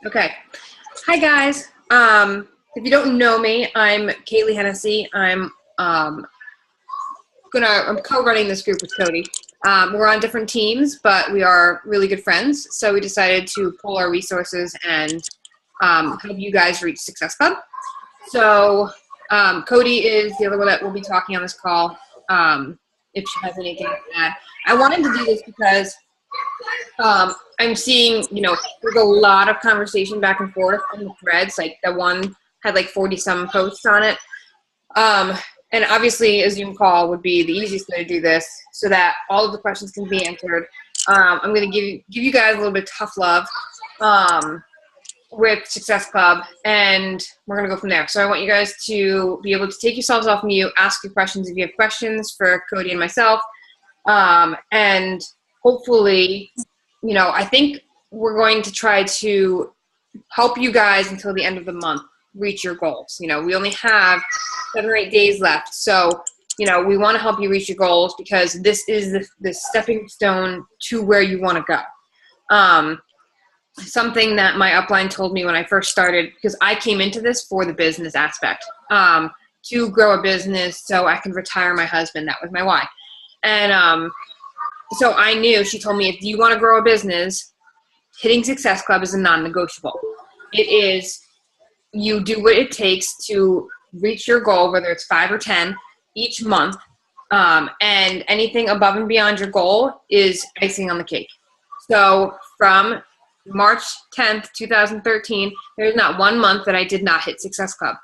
Okay. Hi guys. If you don't know me, I'm Kaileigh Hennessey. I'm co-running this group with Cody. We're on different teams, but we are really good friends. So we decided to pool our resources and help you guys reach Success Club. So Cody is the other one that will be talking on this call. If she has anything to add, I wanted to do this because I'm seeing, there's a lot of conversation back and forth on the threads. Like the one had like 40 some posts on it. And obviously a Zoom call would be the easiest way to do this so that all of the questions can be answered. I'm going to give you guys a little bit of tough love with Success Club, and we're going to go from there. So I want you guys to be able to take yourselves off mute, ask your questions if you have questions for Cody and myself. And hopefully, I think we're going to try to help you guys until the end of the month reach your goals. We only have 7 or 8 days left. So, we want to help you reach your goals because this is the stepping stone to where you want to go. Something that my upline told me when I first started, because I came into this for the business aspect, to grow a business so I can retire my husband. That was my why. And so I knew, she told me, if you want to grow a business, hitting Success Club is a non-negotiable. It is, you do what it takes to reach your goal, whether it's 5 or 10 each month. And anything above and beyond your goal is icing on the cake. So from March 10th, 2013, there's not one month that I did not hit Success Club.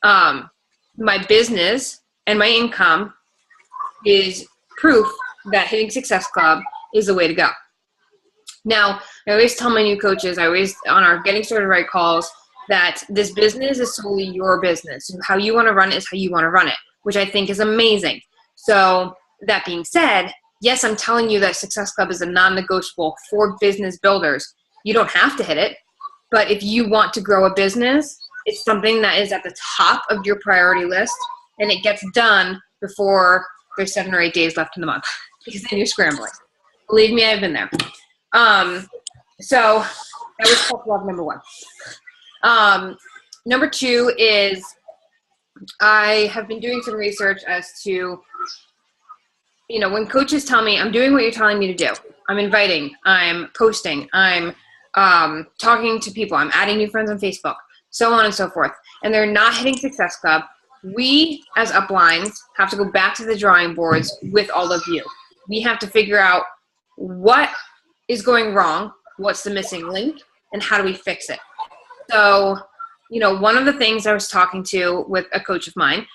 My business and my income is proof that hitting Success Club is the way to go. Now, I always tell my new coaches, on our Getting Started Right calls, that this business is solely your business. How you want to run it is how you want to run it, which I think is amazing. So that being said, yes, I'm telling you that Success Club is a non-negotiable for business builders. You don't have to hit it, but if you want to grow a business, it's something that is at the top of your priority list, and it gets done before there's 7 or 8 days left in the month, because then you're scrambling. Believe me, I've been there. So that was tough love number 1. Number 2 is I have been doing some research as to, when coaches tell me I'm doing what you're telling me to do, I'm inviting, I'm posting, I'm talking to people, I'm adding new friends on Facebook, so on and so forth, and they're not hitting Success Club, we as uplines have to go back to the drawing boards with all of you. We have to figure out what is going wrong, what's the missing link, and how do we fix it. So, one of the things I was talking to with a coach of mine,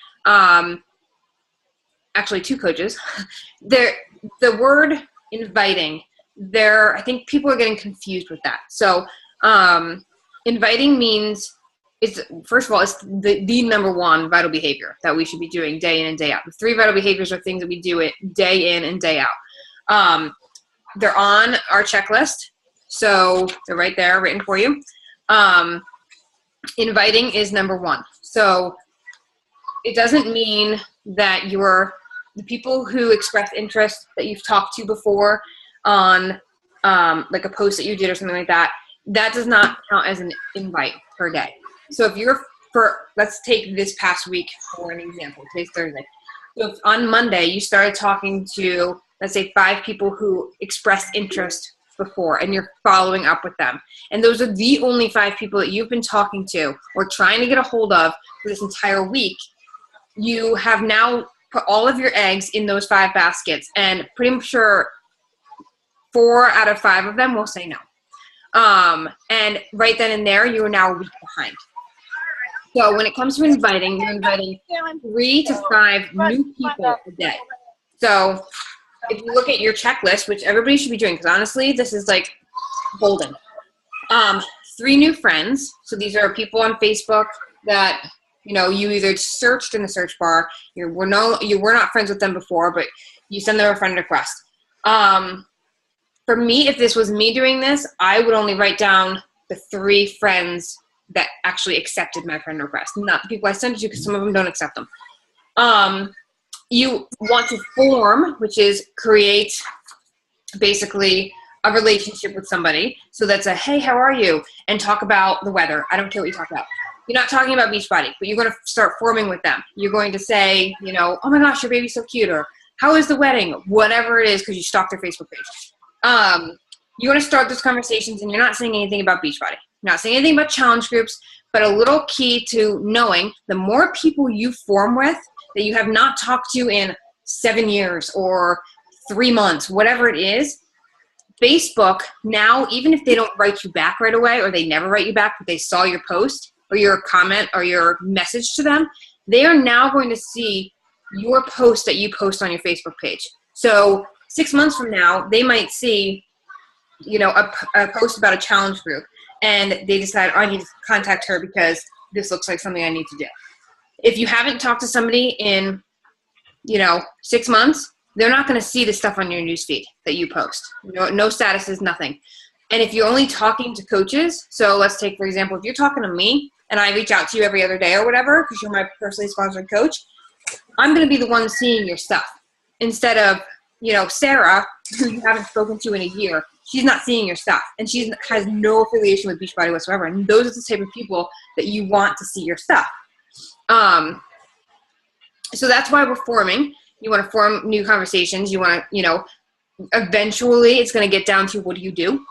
actually 2 coaches, the word inviting, I think people are getting confused with that. So inviting means, first of all, it's the number 1 vital behavior that we should be doing day in and day out. The 3 vital behaviors are things that we do it day in and day out. They're on our checklist, so they're right there written for you. Inviting is number 1. So it doesn't mean that the people who express interest that you've talked to before on like a post that you did or something like that, that does not count as an invite per day. So if let's take this past week for an example. Today's Thursday. So if on Monday you started talking to, let's say, 5 people who expressed interest before, and you're following up with them, and those are the only 5 people that you've been talking to or trying to get a hold of for this entire week, you have now put all of your eggs in those 5 baskets, and pretty sure 4 out of 5 of them will say no. And right then and there, you are now a week behind. So when it comes to inviting, you're inviting 3 to 5 new people a day. So if you look at your checklist, which everybody should be doing, because honestly, this is like golden. 3 new friends. So these are people on Facebook that, you either searched in the search bar. You were not friends with them before, but you send them a friend request. For me, if this was me doing this, I would only write down the 3 friends that actually accepted my friend request, not the people I sent it to, because some of them don't accept them. You want to form, which is create basically a relationship with somebody. So that's a, hey, how are you? And talk about the weather. I don't care what you talk about. You're not talking about Beachbody, but you're going to start forming with them. You're going to say, you know, oh my gosh, your baby's so cute, or how is the wedding? Whatever it is, because you stalked their Facebook page. You want to start those conversations, and you're not saying anything about Beachbody. You're not saying anything about challenge groups, but a little key to knowing, the more people you form with that you have not talked to in 7 years or 3 months, whatever it is, Facebook now, even if they don't write you back right away, or they never write you back, but they saw your post or your comment or your message to them, they are now going to see your post that you post on your Facebook page. So 6 months from now, they might see, you know, a post about a challenge group, and they decide, oh, I need to contact her because this looks like something I need to do. If you haven't talked to somebody in, you know, 6 months, they're not going to see the stuff on your newsfeed that you post. No statuses, nothing. And if you're only talking to coaches, so let's take, for example, if you're talking to me and I reach out to you every other day or whatever, because you're my personally sponsored coach, I'm going to be the one seeing your stuff instead of, you know, Sarah, who you haven't spoken to in a year. She's not seeing your stuff, and she has no affiliation with Beachbody whatsoever. And those are the type of people that you want to see your stuff. So that's why we're forming. You want to form new conversations. You want to, you know, eventually it's going to get down to what do you do?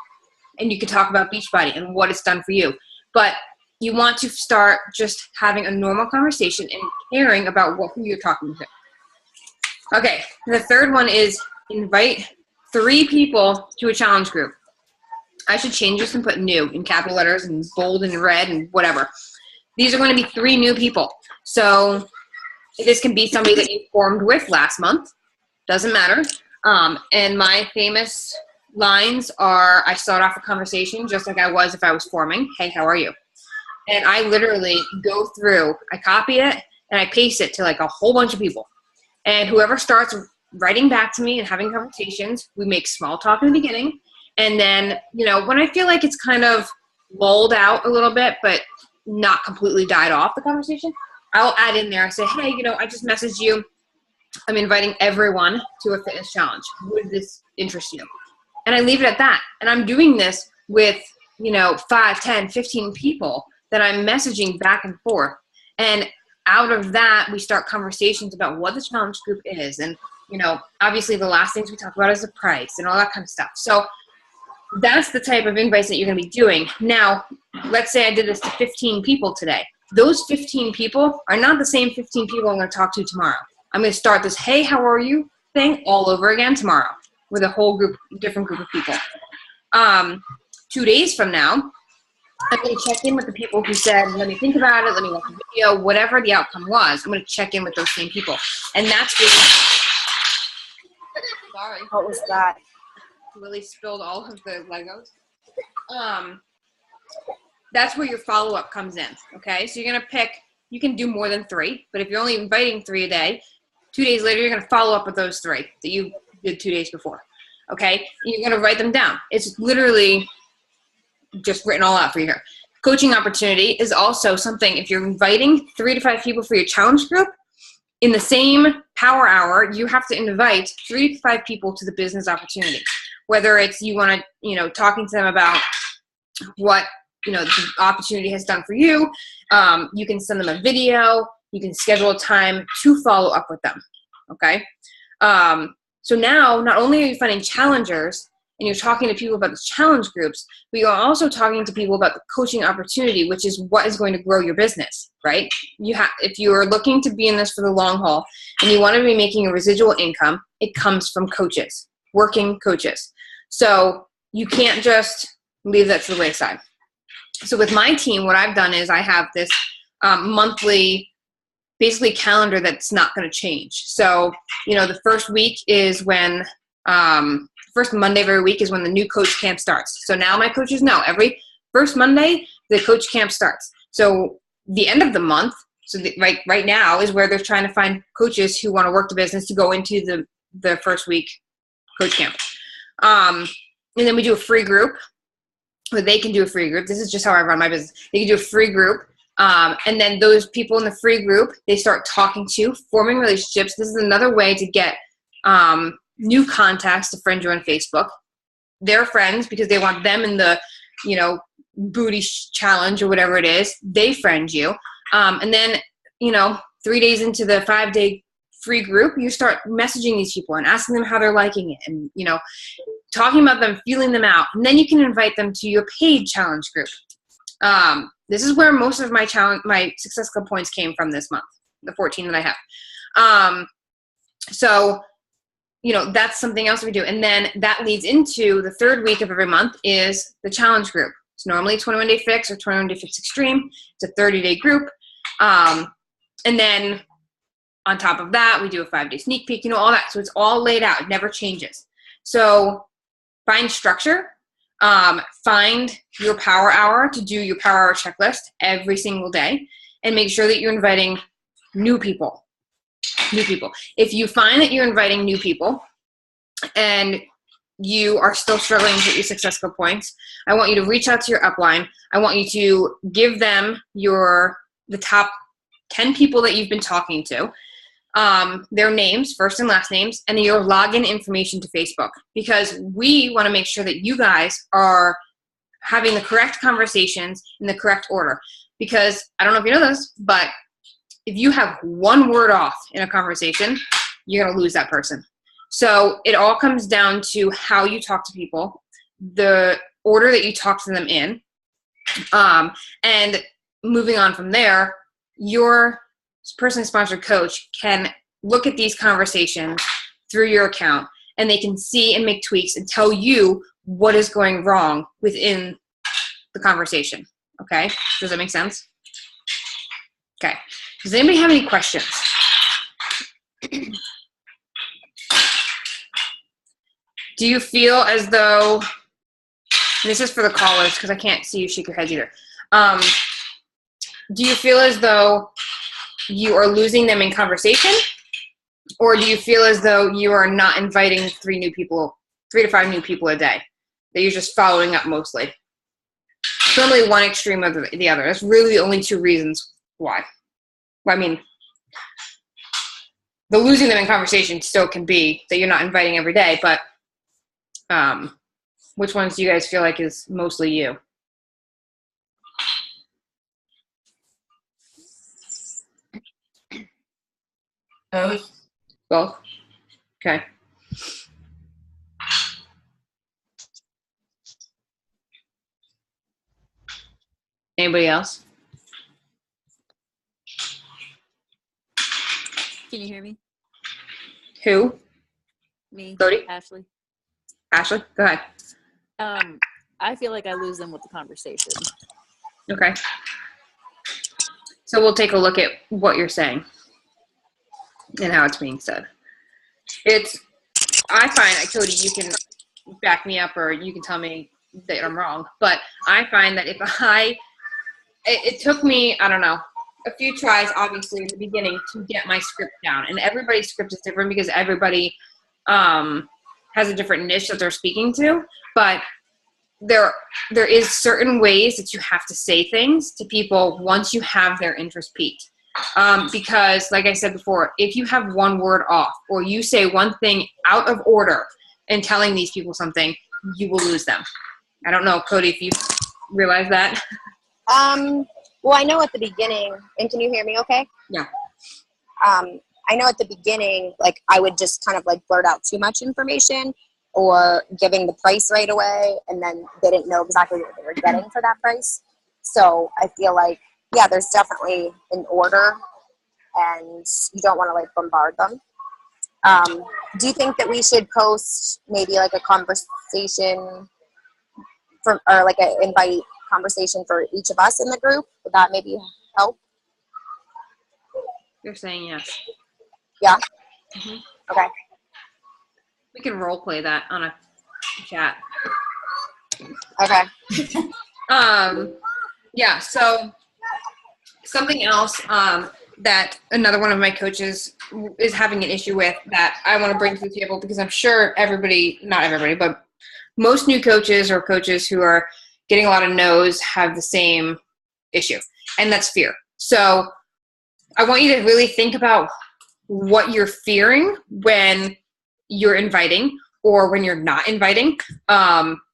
And you can talk about Beachbody and what it's done for you. But you want to start just having a normal conversation and caring about who you're talking to. Okay, the third one is invite 3 people to a challenge group. I should change this and put new in capital letters and bold and red and whatever. These are going to be 3 new people. So this can be somebody that you formed with last month. Doesn't matter. And my famous lines are, I start off a conversation just like I was if I was forming. Hey, how are you? And I literally go through, I copy it, and I paste it to like a whole bunch of people. And whoever starts writing back to me and having conversations, we make small talk in the beginning. And then, you know, when I feel like it's kind of lulled out a little bit, but not completely died off the conversation, I'll add in there, I say, hey, you know, I just messaged you. I'm inviting everyone to a fitness challenge. Would this interest you? And I leave it at that. And I'm doing this with, you know, 5, 10, 15 people that I'm messaging back and forth. And out of that, we start conversations about what the challenge group is. And, you know, obviously the last things we talk about is the price and all that kind of stuff. So that's the type of invites that you're going to be doing. Now, let's say I did this to 15 people today. Those 15 people are not the same 15 people I'm going to talk to tomorrow. I'm going to start this, hey, how are you thing all over again tomorrow with a whole group, different group of people. 2 days from now, I'm going to check in with the people who said, let me think about it, let me watch a video, whatever the outcome was. I'm going to check in with those same people. And that's really, sorry. What was that? Lily spilled all of the Legos. That's where your follow-up comes in, okay? So you're going to pick, you can do more than 3, but if you're only inviting 3 a day, 2 days later, you're going to follow up with those 3 that you did 2 days before, okay? And you're going to write them down. It's literally just written all out for you here. Coaching opportunity is also something, if you're inviting 3 to 5 people for your challenge group, in the same power hour, you have to invite 3 to 5 people to the business opportunity. Whether it's you want to, you know, talking to them about what, you know, the opportunity has done for you. You can send them a video. You can schedule a time to follow up with them, okay? So now, not only are you finding challengers and you're talking to people about the challenge groups, but you're also talking to people about the coaching opportunity, which is what is going to grow your business, right? If you are looking to be in this for the long haul and you want to be making a residual income, it comes from coaches, working coaches. So you can't just leave that to the wayside. So with my team, what I've done is I have this monthly, basically calendar that's not going to change. So, you know, the first week is when, first Monday of every week is when the new coach camp starts. So now my coaches know every first Monday, the coach camp starts. So the end of the month, so right now is where they're trying to find coaches who want to work the business to go into the first week coach camp. And then we do a free group. Or they can do a free group. This is just how I run my business. They can do a free group. And then those people in the free group, they start talking to, forming relationships. This is another way to get new contacts to friend you on Facebook. their friends because they want them in the, booty challenge or whatever it is. They friend you. And then, 3 days into the 5-day free group, you start messaging these people and asking them how they're liking it and, talking about them, feeling them out. And then you can invite them to your paid challenge group. This is where most of my Success Club points came from this month, the 14 that I have. So, that's something else we do. And then that leads into the third week of every month is the challenge group. It's normally 21 Day Fix or 21 Day Fix Extreme. It's a 30-day group. And then on top of that, we do a 5-day sneak peek, all that. So it's all laid out. It never changes. So find structure. Find your power hour to do your power hour checklist every single day, and make sure that you're inviting new people. If you find that you're inviting new people and you are still struggling to get your Success Club points, I want you to reach out to your upline. I want you to give them the top 10 people that you've been talking to, their names, first and last names, and your login information to Facebook, because we want to make sure that you guys are having the correct conversations in the correct order. Because I don't know if you know this, but if you have one word off in a conversation, you're going to lose that person. So it all comes down to how you talk to people, the order that you talk to them in, and moving on from there, your personally sponsored coach can look at these conversations through your account, and they can see and make tweaks and tell you what is going wrong within the conversation. Okay? Does that make sense? Okay. Does anybody have any questions? Do you feel as though, and this is for the callers because I can't see you shake your heads either. Do you feel as though you are losing them in conversation? Or do you feel as though you are not inviting 3 to 5 new people a day? That you're just following up mostly? It's normally one extreme or the other. That's really the only 2 reasons why. Well, I mean, the losing them in conversation still can be that you're not inviting every day, but which ones do you guys feel like is mostly you? Both. Both? Okay. Anybody else? Can you hear me? Who? Me, Cody? Ashley. Ashley, go ahead. I feel like I lose them with the conversation. Okay. So we'll take a look at what you're saying and how it's being said. I find, Cody, you can back me up or you can tell me that I'm wrong, but I find that it took me, I don't know, a few tries, obviously, at the beginning to get my script down. And everybody's script is different because everybody has a different niche that they're speaking to. But there is certain ways that you have to say things to people once you have their interest peaked. Because, like I said before, if you have one word off or you say one thing out of order in telling these people something, you will lose them. I don't know, Cody, if you realize that. Well, I know at the beginning, and can you hear me okay? Yeah. I know at the beginning, like, I would just kind of, like, blurt out too much information or giving the price right away, and then they didn't know exactly what they were getting for that price. So I feel like, yeah, there's definitely an order, and you don't want to, like, bombard them. Do you think that we should post maybe, like, a conversation or, like, an invite conversation for each of us in the group? Would that maybe help? You're saying yes. Yeah? Mm-hmm. Okay. We can role play that on a chat. Okay. Yeah, so something else that another one of my coaches is having an issue with that I want to bring to the table, because I'm sure not everybody, but most new coaches or coaches who are getting a lot of no's have the same issue, and that's fear. So I want you to really think about what you're fearing when you're inviting. or when you're not inviting.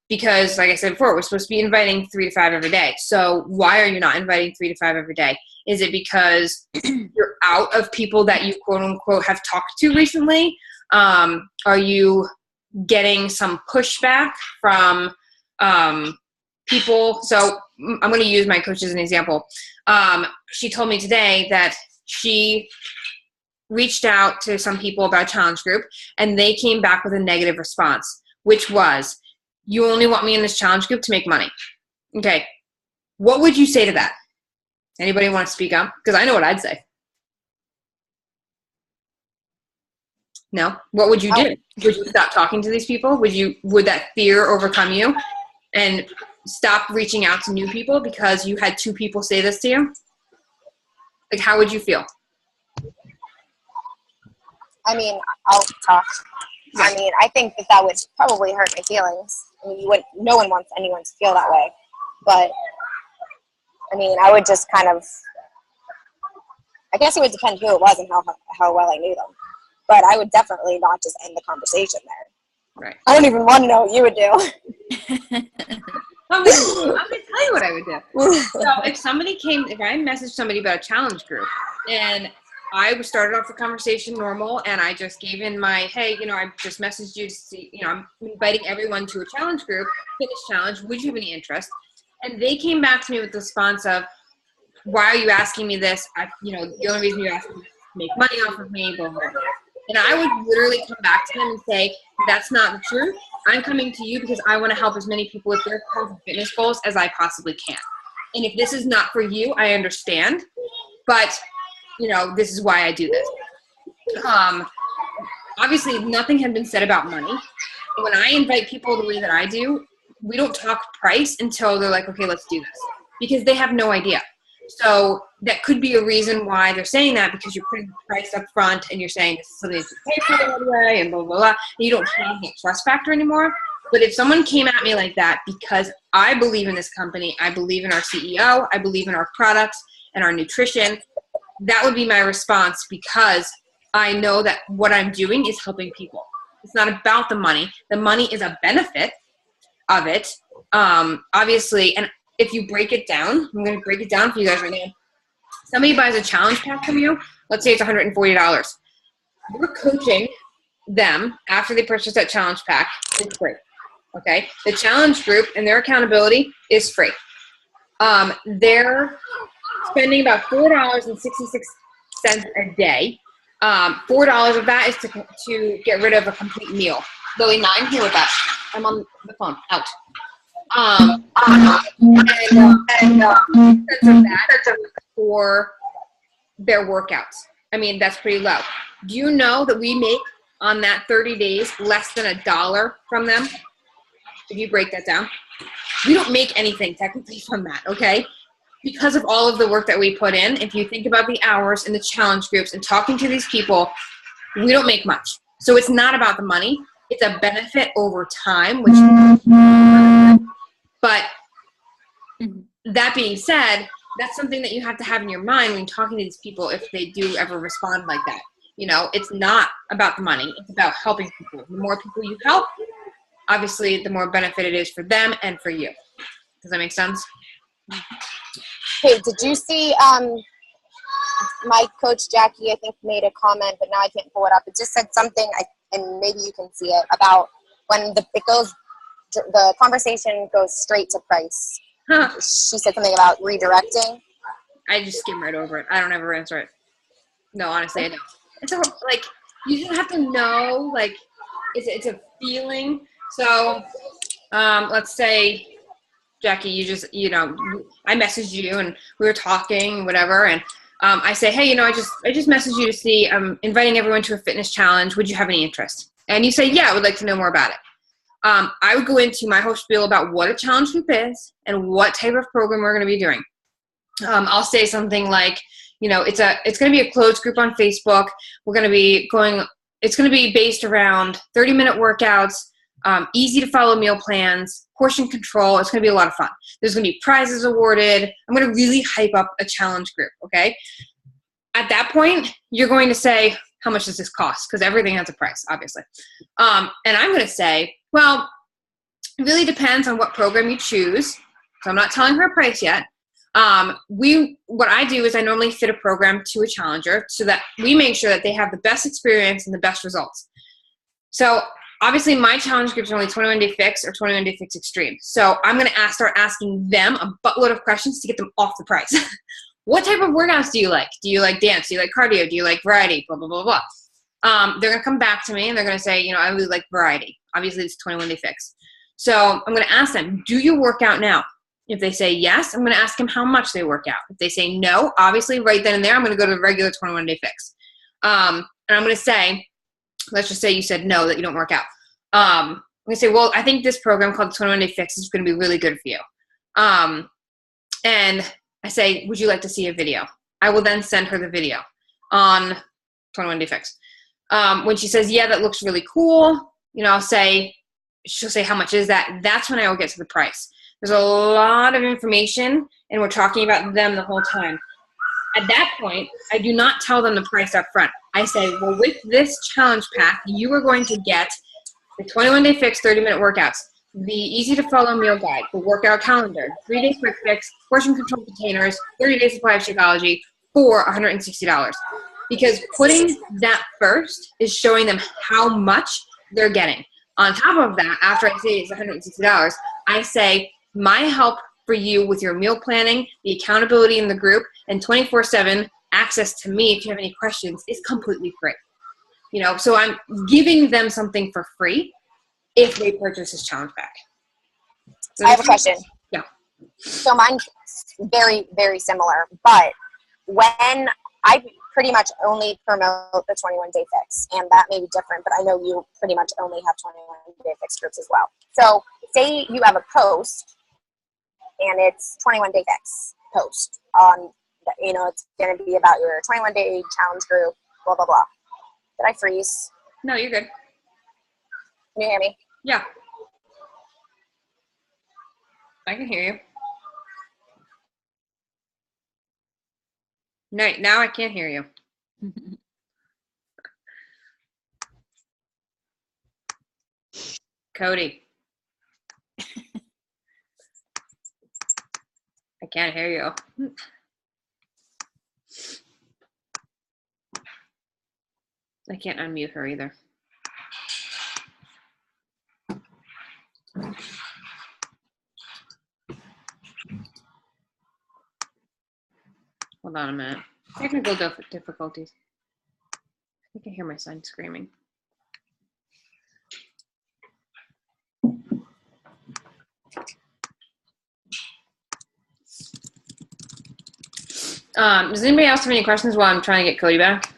Because like I said before, we're supposed to be inviting 3 to 5 every day. So why are you not inviting 3 to 5 every day? Is it because you're out of people that you quote unquote have talked to recently? Are you getting some pushback from people? So I'm going to use my coach as an example. She told me today that she reached out to some people about a challenge group, and they came back with a negative response, which was, you only want me in this challenge group to make money. Okay. What would you say to that? Anybody want to speak up? Because I know what I'd say. No? What would you do? Would you stop talking to these people? Would that fear overcome you and stop reaching out to new people because you had 2 people say this to you? Like, how would you feel? I mean, I'll talk. I mean, I think that would probably hurt my feelings. I mean, no one wants anyone to feel that way. But, I mean, I would just kind of, I guess it would depend who it was and how well I knew them. But I would definitely not just end the conversation there. Right. I don't even want to know what you would do. I'm going to tell you what I would do. So if I messaged somebody about a challenge group, and I started off the conversation normal, and I just gave in my, hey, I just messaged you to see, I'm inviting everyone to a challenge group, fitness challenge. Would you have any interest? And they came back to me with the response of, why are you asking me this? The only reason you're asking me is to make money off of me, blah, blah, blah. And I would literally come back to them and say, that's not the truth. I'm coming to you because I want to help as many people with their health and fitness goals as I possibly can. And if this is not for you, I understand. But this is why I do this. Obviously, nothing had been said about money. When I invite people the way that I do, we don't talk price until they're like, okay, let's do this. Because they have no idea. So that could be a reason why they're saying that, because you're putting the price up front and you're saying this is something that you pay for right away and blah, blah, blah. And you don't have that trust factor anymore. But if someone came at me like that because I believe in this company, I believe in our CEO, I believe in our products and our nutrition, that would be my response, because I know that what I'm doing is helping people. It's not about the money. The money is a benefit of it, obviously. And if you break it down, I'm going to break it down for you guys right now. Somebody buys a challenge pack from you. Let's say it's $140. You're coaching them after they purchase that challenge pack. It's free. Okay. The challenge group and their accountability is free. They're spending about $4.66 a day. $4 of that is to get rid of a complete meal. Lily, 9, here with that. I'm on the phone. Out. That for their workouts. I mean, that's pretty low. Do you know that we make on that 30 days less than $1 from them? If you break that down, we don't make anything technically from that, okay? Because of all of the work that we put in, if you think about the hours and the challenge groups and talking to these people, we don't make much. So it's not about the money. It's a benefit over time, which but that being said, that's something that you have to have in your mind when talking to these people if they do ever respond like that. It's not about the money. It's about helping people. The more people you help, obviously, the more benefit it is for them and for you. Does that make sense? Hey, did you see my coach Jackie, I think, made a comment, but now I can't pull it up. It just said something, and maybe you can see it, about when the conversation goes straight to price. Huh. She said something about redirecting. I just skim right over it. I don't ever answer it. No, honestly, I don't. It's you just have to know, it's a feeling. So, let's say, Jackie, you just, I messaged you and we were talking, whatever, and I say, hey, I just messaged you to see, I'm inviting everyone to a fitness challenge. Would you have any interest? And you say, yeah, I would like to know more about it. I would go into my whole spiel about what a challenge group is and what type of program we're going to be doing. I'll say something like, it's going to be a closed group on Facebook. It's going to be based around 30-minute workouts, easy to follow meal plans, portion control. It's going to be a lot of fun. There's going to be prizes awarded. I'm going to really hype up a challenge group. Okay. At that point, you're going to say, how much does this cost? Because everything has a price, obviously. And I'm going to say, well, it really depends on what program you choose. So I'm not telling her a price yet. What I do is I normally fit a program to a challenger so that we make sure that they have the best experience and the best results. So obviously my challenge groups are only 21 Day Fix or 21 Day Fix Extreme. So I'm going to start asking them a buttload of questions to get them off the price. What type of workouts do you like? Do you like dance? Do you like cardio? Do you like variety? Blah, blah, blah, blah. They're going to come back to me and they're going to say, I really like variety. Obviously it's 21 Day Fix. So I'm going to ask them, do you work out now? If they say yes, I'm going to ask them how much they work out. If they say no, obviously right then and there, I'm going to go to the regular 21 Day Fix. And I'm going to say, let's just say you said no, that you don't work out. I'm going to say, well, I think this program called the 21 Day Fix is going to be really good for you. And I say, would you like to see a video? I will then send her the video on 21 Day Fix. When she says, yeah, that looks really cool, she'll say, how much is that? That's when I will get to the price. There's a lot of information, and we're talking about them the whole time. At that point, I do not tell them the price up front. I say, well, with this challenge pack, you are going to get the 21 Day Fix 30-minute workouts, the easy-to-follow meal guide, the workout calendar, 3-day quick fix, portion control containers, 30-day supply of Shakeology for $160. Because putting that first is showing them how much they're getting. On top of that, after I say it's $160, I say, my help for you with your meal planning, the accountability in the group, and 24/7 access to me if you have any questions is completely free. So I'm giving them something for free if they purchase this challenge pack. So I have a question. Yeah. So mine's very, very similar, but when I pretty much only promote the 21 Day Fix, and that may be different, but I know you pretty much only have 21 Day Fix groups as well. So say you have a post and it's 21 Day Fix post on, it's going to be about your 21 Day challenge group, blah, blah, blah. Did I freeze? No, you're good. Can you hear me? Yeah. I can hear you. No, now I can't hear you. Cody. I can't hear you. I can't unmute her either. Hold on a minute. Technical difficulties. I can hear my son screaming. Does anybody else have any questions while I'm trying to get Cody back?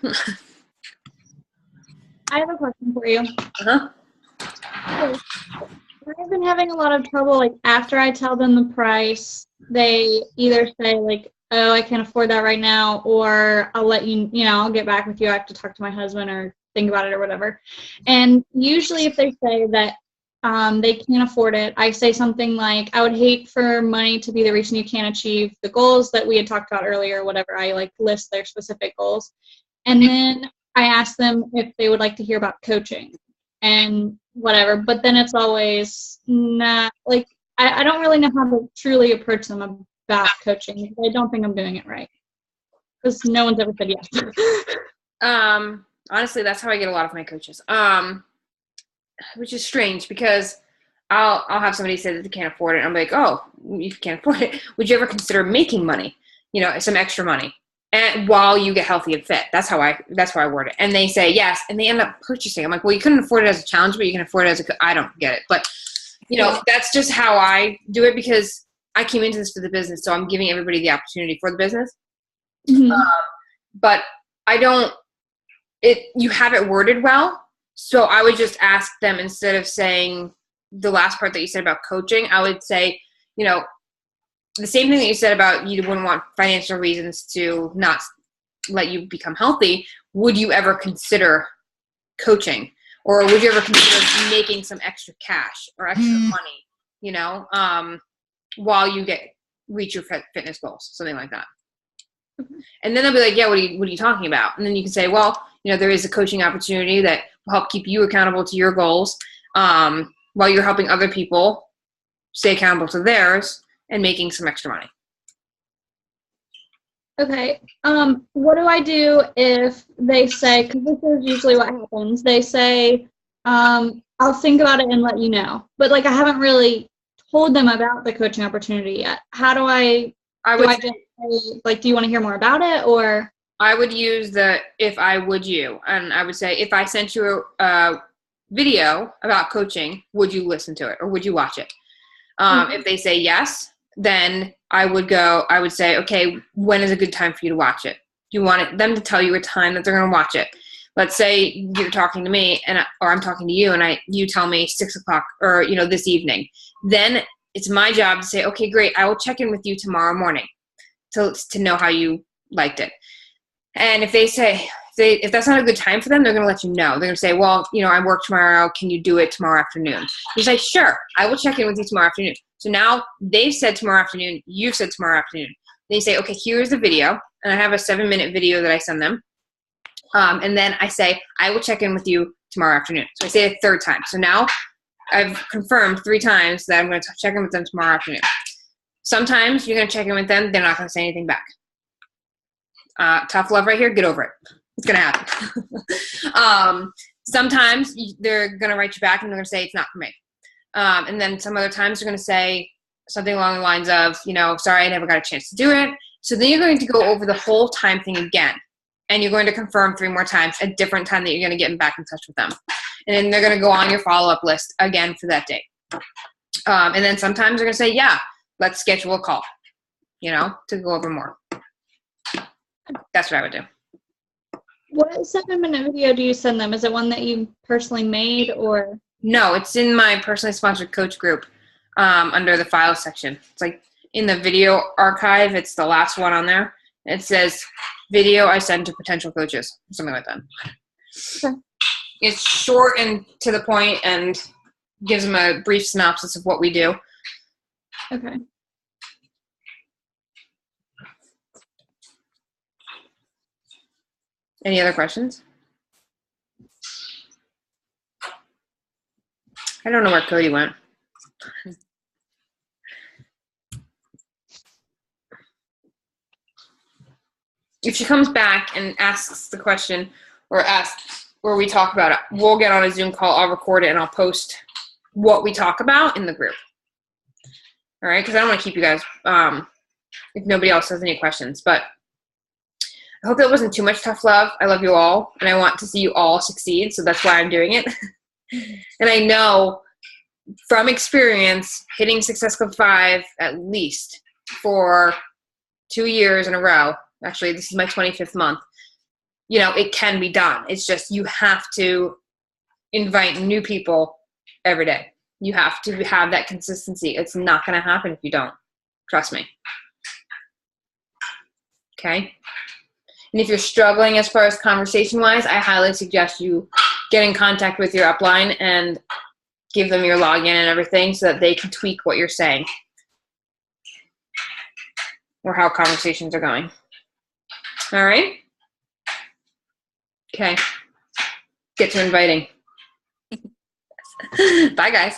I have a question for you. Uh-huh. I've been having a lot of trouble, like, after I tell them the price, they either say, like, oh, I can't afford that right now, or I'll let you, I'll get back with you. I have to talk to my husband or think about it or whatever. And usually if they say that they can't afford it, I say something like, I would hate for money to be the reason you can't achieve the goals that we had talked about earlier, whatever. I, like, list their specific goals. And then I ask them if they would like to hear about coaching and whatever. But then it's always not, like, I don't really know how to truly approach them about coaching. I don't think I'm doing it right because no one's ever said yes. Honestly, that's how I get a lot of my coaches. Which is strange because I'll have somebody say that they can't afford it. I'm like, oh, you can't afford it. Would you ever consider making money? Some extra money, and while you get healthy and fit. That's how I word it. And they say yes, and they end up purchasing. I'm like, well, you couldn't afford it as a challenge, but you can afford it as I don't get it. But that's just how I do it because I came into this for the business, so I'm giving everybody the opportunity for the business. Mm-hmm. But I don't. You have it worded well. So I would just ask them, instead of saying the last part that you said about coaching, I would say, the same thing that you said about you wouldn't want financial reasons to not let you become healthy. Would you ever consider coaching? Or would you ever consider making some extra cash or extra money, while you reach your fitness goals, something like that. And then they'll be like, yeah, what are you talking about? And then you can say, well, there is a coaching opportunity that will help keep you accountable to your goals, while you're helping other people stay accountable to theirs and making some extra money. Okay. What do I do if they say, because this is usually what happens, they say, I'll think about it and let you know. But like I haven't really told them about the coaching opportunity yet. How do I just say, like, do you want to hear more about it? Or I would use the if I would you. And I would say, if I sent you a video about coaching, would you listen to it or would you watch it? If they say yes, then I would say, okay, when is a good time for you to watch it? You want them to tell you a time that they're going to watch it. Let's say you're talking to me or I'm talking to you and you tell me 6:00 or, this evening. Then it's my job to say, okay, great. I will check in with you tomorrow morning to know how you liked it. And if they say, if that's not a good time for them, they're going to let you know. They're going to say, well, I work tomorrow. Can you do it tomorrow afternoon? You say, sure, I will check in with you tomorrow afternoon. So now they've said tomorrow afternoon, you've said tomorrow afternoon. They say, okay, here's the video. And I have a 7-minute video that I send them. And then I say, I will check in with you tomorrow afternoon. So I say it a third time. So now I've confirmed 3 times that I'm going to check in with them tomorrow afternoon. Sometimes you're going to check in with them. They're not going to say anything back. Tough love right here. Get over it. It's going to happen. Sometimes they're going to write you back and they're going to say, it's not for me. And then some other times they're going to say something along the lines of, sorry, I never got a chance to do it. So then you're going to go over the whole time thing again. And you're going to confirm 3 more times, a different time that you're going to get back in touch with them. And then they're going to go on your follow-up list again for that date. And then sometimes they're going to say, yeah, let's schedule a call, to go over more. That's what I would do. what 7-minute video do you send them? Is it one that you personally made or? No, it's in my personally sponsored coach group under the files section. It's like in the video archive. It's the last one on there. It says video I send to potential coaches, something like that. Okay. It's short and to the point and gives them a brief synopsis of what we do. Okay. Any other questions? I don't know where Cody went. If she comes back and asks the question or asks where we talk about it, we'll get on a Zoom call, I'll record it, and I'll post what we talk about in the group. All right? Because I don't want to keep you guys if nobody else has any questions. But I hope that wasn't too much tough love. I love you all, and I want to see you all succeed, so that's why I'm doing it. And I know from experience, hitting Success Club 5 at least for 2 years in a row, actually this is my 25th month, it can be done. It's just you have to invite new people every day. You have to have that consistency. It's not going to happen if you don't. Trust me. Okay? And if you're struggling as far as conversation-wise, I highly suggest you get in contact with your upline and give them your login and everything so that they can tweak what you're saying or how conversations are going. All right? Okay. Get to inviting. Bye, guys.